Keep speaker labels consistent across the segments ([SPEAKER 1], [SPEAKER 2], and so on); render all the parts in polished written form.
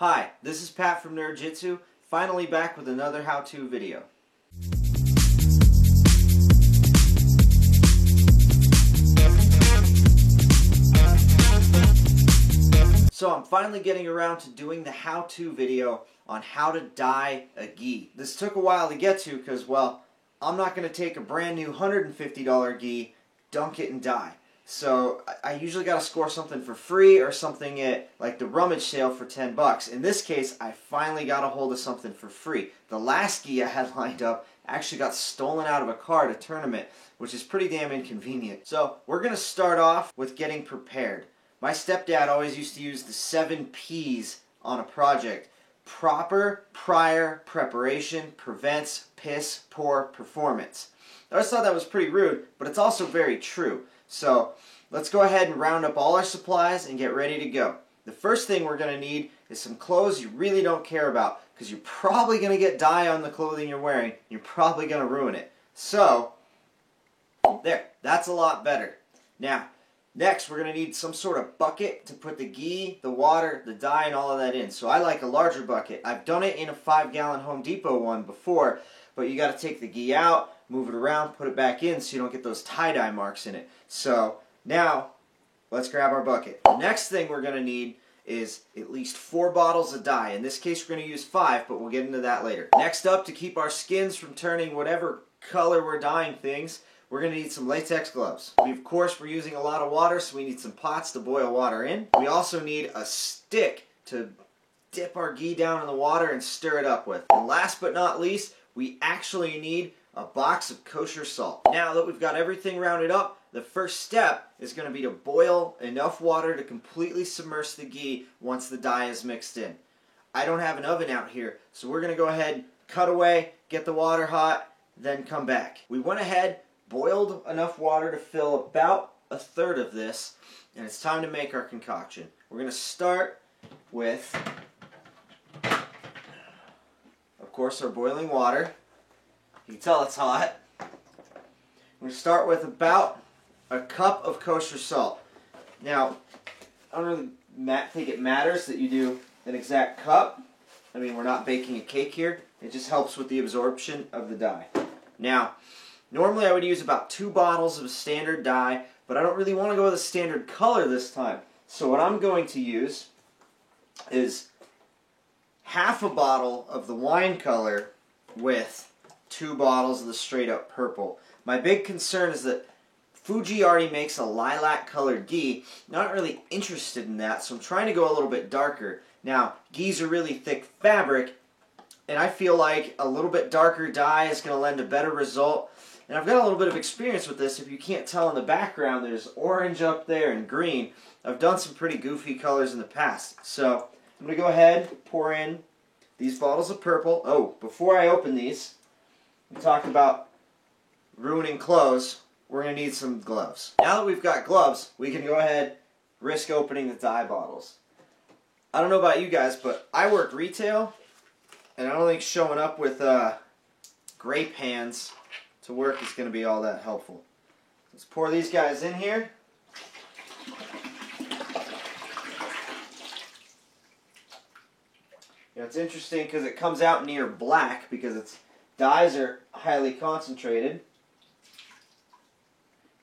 [SPEAKER 1] Hi, this is Pat from Nerdjitsu, finally back with another how-to video. So I'm finally getting around to doing the how-to video on how to dye a gi. This took a while to get to because, well, I'm not going to take a brand new $150 gi, dunk it, and dye. So I usually got to score something for free or something at like the rummage sale for 10 bucks. In this case, I finally got a hold of something for free. The last gi I had lined up actually got stolen out of a car at a tournament, which is pretty damn inconvenient. So we're going to start off with getting prepared. My stepdad always used to use the 7 P's on a project. Proper prior preparation prevents piss poor performance. I always thought that was pretty rude, but it's also very true. So let's go ahead and round up all our supplies and get ready to go. The first thing we're going to need is some clothes you really don't care about because you're probably going to get dye on the clothing you're wearing. You're probably going to ruin it. So, there, that's a lot better. Now, next we're going to need some sort of bucket to put the gi, the water, the dye, and all of that in. So I like a larger bucket. I've done it in a 5-gallon Home Depot one before, but you got to take the gi out, move it around, put it back in so you don't get those tie-dye marks in it. So now, let's grab our bucket. The next thing we're going to need is at least 4 bottles of dye. In this case, we're going to use 5, but we'll get into that later. Next up, to keep our skins from turning whatever color we're dyeing things, we're going to need some latex gloves. Of course, we're using a lot of water, so we need some pots to boil water in. We also need a stick to dip our gi down in the water and stir it up with. And last but not least, we actually need a box of kosher salt. Now that we've got everything rounded up, the first step is going to be to boil enough water to completely submerge the gi once the dye is mixed in. I don't have an oven out here, so we're going to go ahead, cut away, get the water hot, then come back. We went ahead, boiled enough water to fill about 1/3 of this, and it's time to make our concoction. We're going to start with, of course, our boiling water. You can tell it's hot. We're going to start with about a cup of kosher salt. Now, I don't really think it matters that you do an exact cup. I mean, we're not baking a cake here. It just helps with the absorption of the dye. Now, normally I would use about 2 bottles of standard dye, but I don't really want to go with a standard color this time. So what I'm going to use is half a bottle of the wine color with 2 bottles of the straight up purple. My big concern is that Fuji already makes a lilac colored gi. Not really interested in that, so I'm trying to go a little bit darker. Now, gis are really thick fabric, and I feel like a little bit darker dye is going to lend a better result. And I've got a little bit of experience with this. If you can't tell in the background, there's orange up there and green. I've done some pretty goofy colors in the past. So I'm going to go ahead, pour in these bottles of purple. Oh, before I open these, we talked about ruining clothes. We're going to need some gloves. Now that we've got gloves, we can go ahead, risk opening the dye bottles. I don't know about you guys, but I work retail, and I don't think showing up with grape hands to work is going to be all that helpful. Let's pour these guys in here. You know, it's interesting because it comes out near black because its dyes are highly concentrated.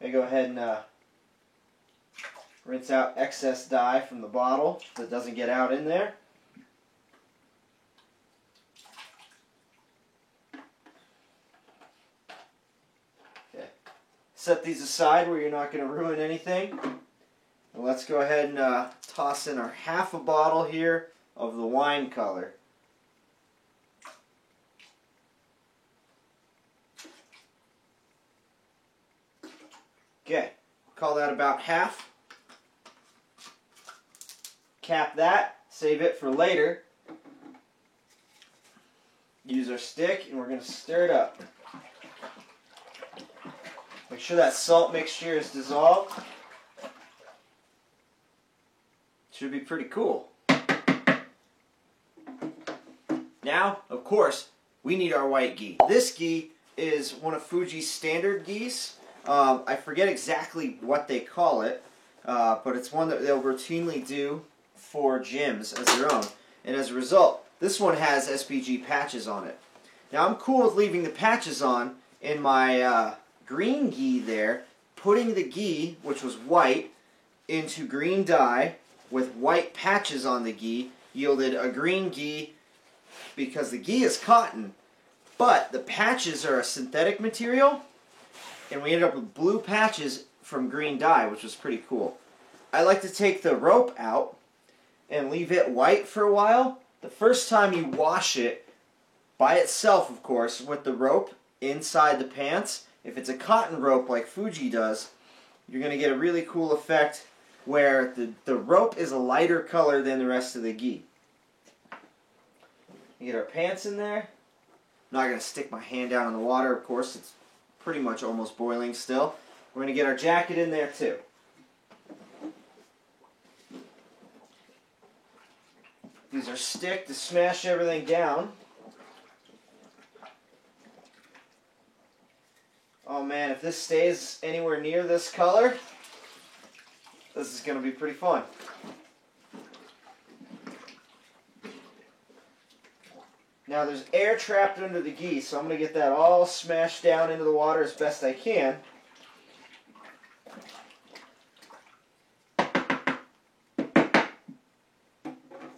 [SPEAKER 1] I go ahead and rinse out excess dye from the bottle so it doesn't get out in there. Okay. Set these aside where you're not going to ruin anything. And let's go ahead and toss in our half a bottle here of the wine color. Okay, call that about half. Cap that, save it for later. Use our stick and we're going to stir it up. Make sure that salt mixture is dissolved. Should be pretty cool. Now, of course, we need our white gi. This gi is one of Fuji's standard gis. I forget exactly what they call it, but it's one that they'll routinely do for gyms as their own. and as a result, this one has SPG patches on it. Now I'm cool with leaving the patches on in my green gi there, putting the gi, which was white, into green dye with white patches on the gi, yielded a green gi because the gi is cotton, but the patches are a synthetic material, and we ended up with blue patches from green dye, which was pretty cool. I like to take the rope out and leave it white for a while. The first time you wash it, by itself of course, with the rope inside the pants, if it's a cotton rope like Fuji does, you're going to get a really cool effect where the rope is a lighter color than the rest of the gi. You get our pants in there. I'm not going to stick my hand down in the water, of course, it's pretty much almost boiling still. We're going to get our jacket in there too. Use our stick to smash everything down. Oh man, if this stays anywhere near this color, this is going to be pretty fun. Now there's air trapped under the gi, so I'm going to get that all smashed down into the water as best I can.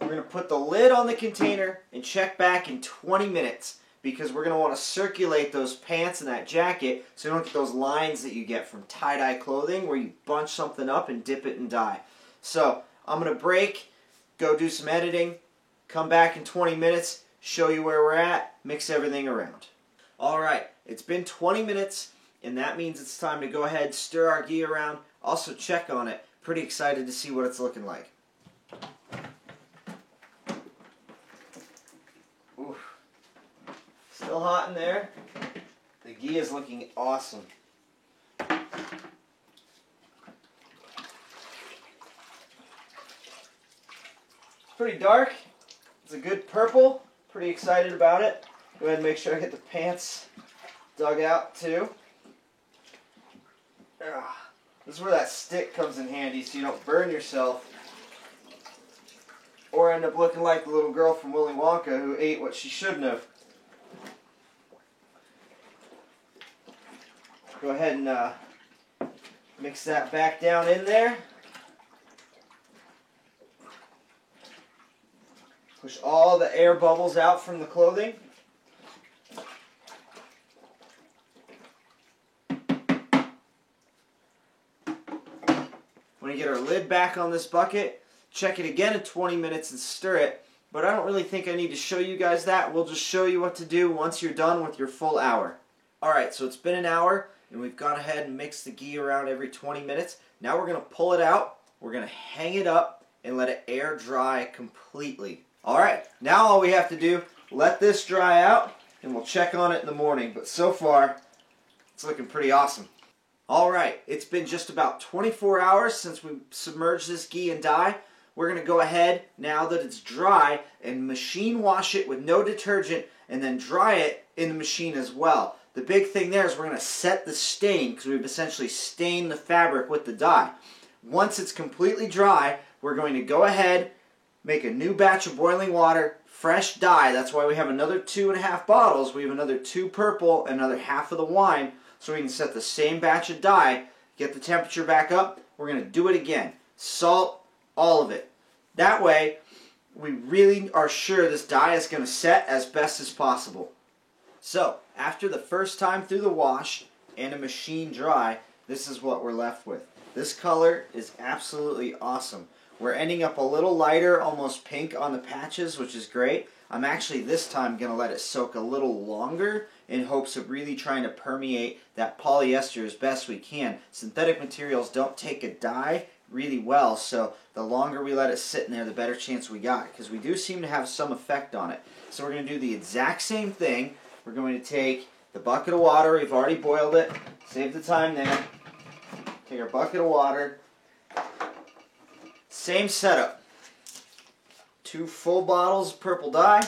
[SPEAKER 1] We're going to put the lid on the container and check back in 20 minutes because we're going to want to circulate those pants and that jacket so you don't get those lines that you get from tie-dye clothing where you bunch something up and dip it in dye. So I'm going to break, go do some editing, come back in 20 minutes, show you where we're at, mix everything around. Alright, it's been 20 minutes and that means it's time to go ahead, stir our gi around, also check on it. Pretty excited to see what it's looking like. Oof. Still hot in there. The gi is looking awesome. It's pretty dark. It's a good purple. Pretty excited about it. Go ahead and make sure I get the pants dug out too. This is where that stick comes in handy so you don't burn yourself or end up looking like the little girl from Willy Wonka who ate what she shouldn't have. Go ahead and mix that back down in there. Push all the air bubbles out from the clothing. When we get our lid back on this bucket, check it again in 20 minutes and stir it. But I don't really think I need to show you guys that. We'll just show you what to do once you're done with your full hour. Alright, so it's been an hour and we've gone ahead and mixed the gi around every 20 minutes. Now we're going to pull it out, we're going to hang it up and let it air dry completely. Alright, now all we have to do, let this dry out and we'll check on it in the morning. But so far, it's looking pretty awesome. Alright, it's been just about 24 hours since we submerged this gi in dye. We're going to go ahead, now that it's dry, and machine wash it with no detergent and then dry it in the machine as well. The big thing there is we're going to set the stain because we've essentially stained the fabric with the dye. Once it's completely dry, we're going to go ahead, make a new batch of boiling water, fresh dye. That's why we have another 2.5 bottles. We have another 2 purple and another half of the wine. So we can set the same batch of dye, get the temperature back up. We're going to do it again. Salt, all of it. That way, we really are sure this dye is going to set as best as possible. So, after the first time through the wash and a machine dry, this is what we're left with. This color is absolutely awesome. We're ending up a little lighter, almost pink on the patches, which is great. I'm actually this time going to let it soak a little longer in hopes of really trying to permeate that polyester as best we can. Synthetic materials don't take a dye really well, so the longer we let it sit in there, the better chance we got, because we do seem to have some effect on it. So we're going to do the exact same thing. We're going to take the bucket of water. We've already boiled it. Save the time there. Take our bucket of water. Same setup. 2 full bottles of purple dye.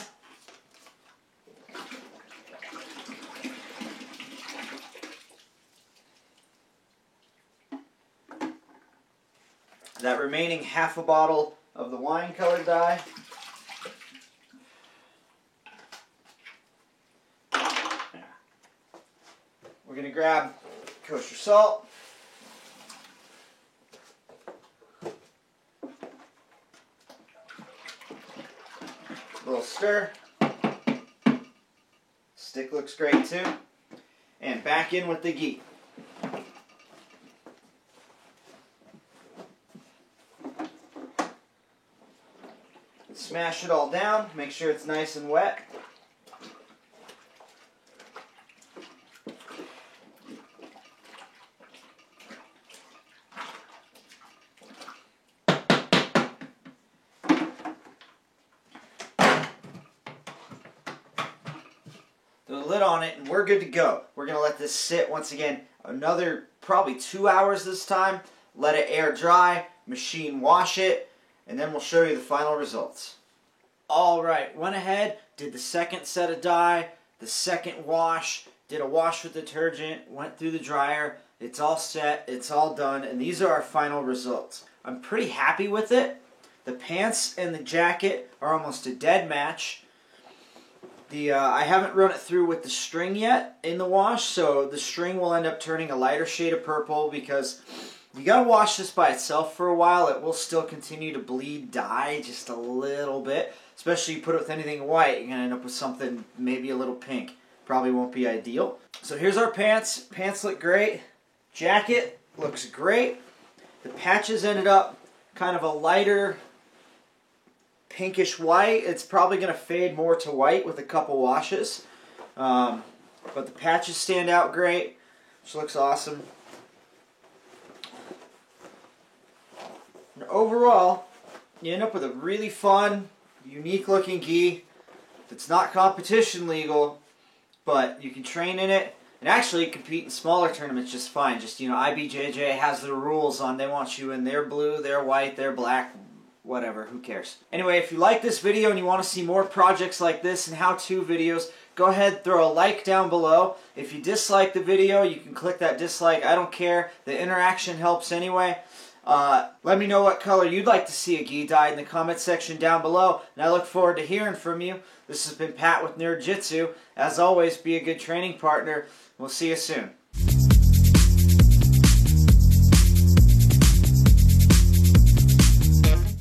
[SPEAKER 1] That remaining half a bottle of the wine colored dye. going to grab kosher salt. A little stir. Stick looks great too. And back in with the ghee. Smash it all down. Make sure it's nice and wet. Throw the lid on it and we're good to go. We're going to let this sit once again another probably 2 hours this time. Let it air dry, machine wash it, and then we'll show you the final results. Alright, went ahead, did the second set of dye, the second wash, did a wash with detergent, went through the dryer. It's all set, it's all done, and these are our final results. I'm pretty happy with it. The pants and the jacket are almost a dead match. I haven't run it through with the string yet in the wash, so the string will end up turning a lighter shade of purple because you gotta wash this by itself for a while. It will still continue to bleed dye just a little bit, especially if you put it with anything white. You're gonna end up with something maybe a little pink. Probably won't be ideal. So here's our pants. Pants look great. Jacket looks great. The patches ended up kind of a lighter pinkish white. It's probably going to fade more to white with a couple washes. But the patches stand out great, which looks awesome. And overall, you end up with a really fun, unique looking gi. It's not competition legal, but you can train in it and actually compete in smaller tournaments just fine. Just, IBJJ has the rules on they want you in their blue, their white, their black, whatever, who cares. Anyway, if you like this video and you want to see more projects like this and how-to videos, go ahead, throw a like down below. If you dislike the video, you can click that dislike. I don't care. The interaction helps anyway. Let me know what color you'd like to see a gi dyed in the comment section down below, and I look forward to hearing from you. This has been Pat with Nerd Jitsu. As always, be a good training partner. We'll see you soon.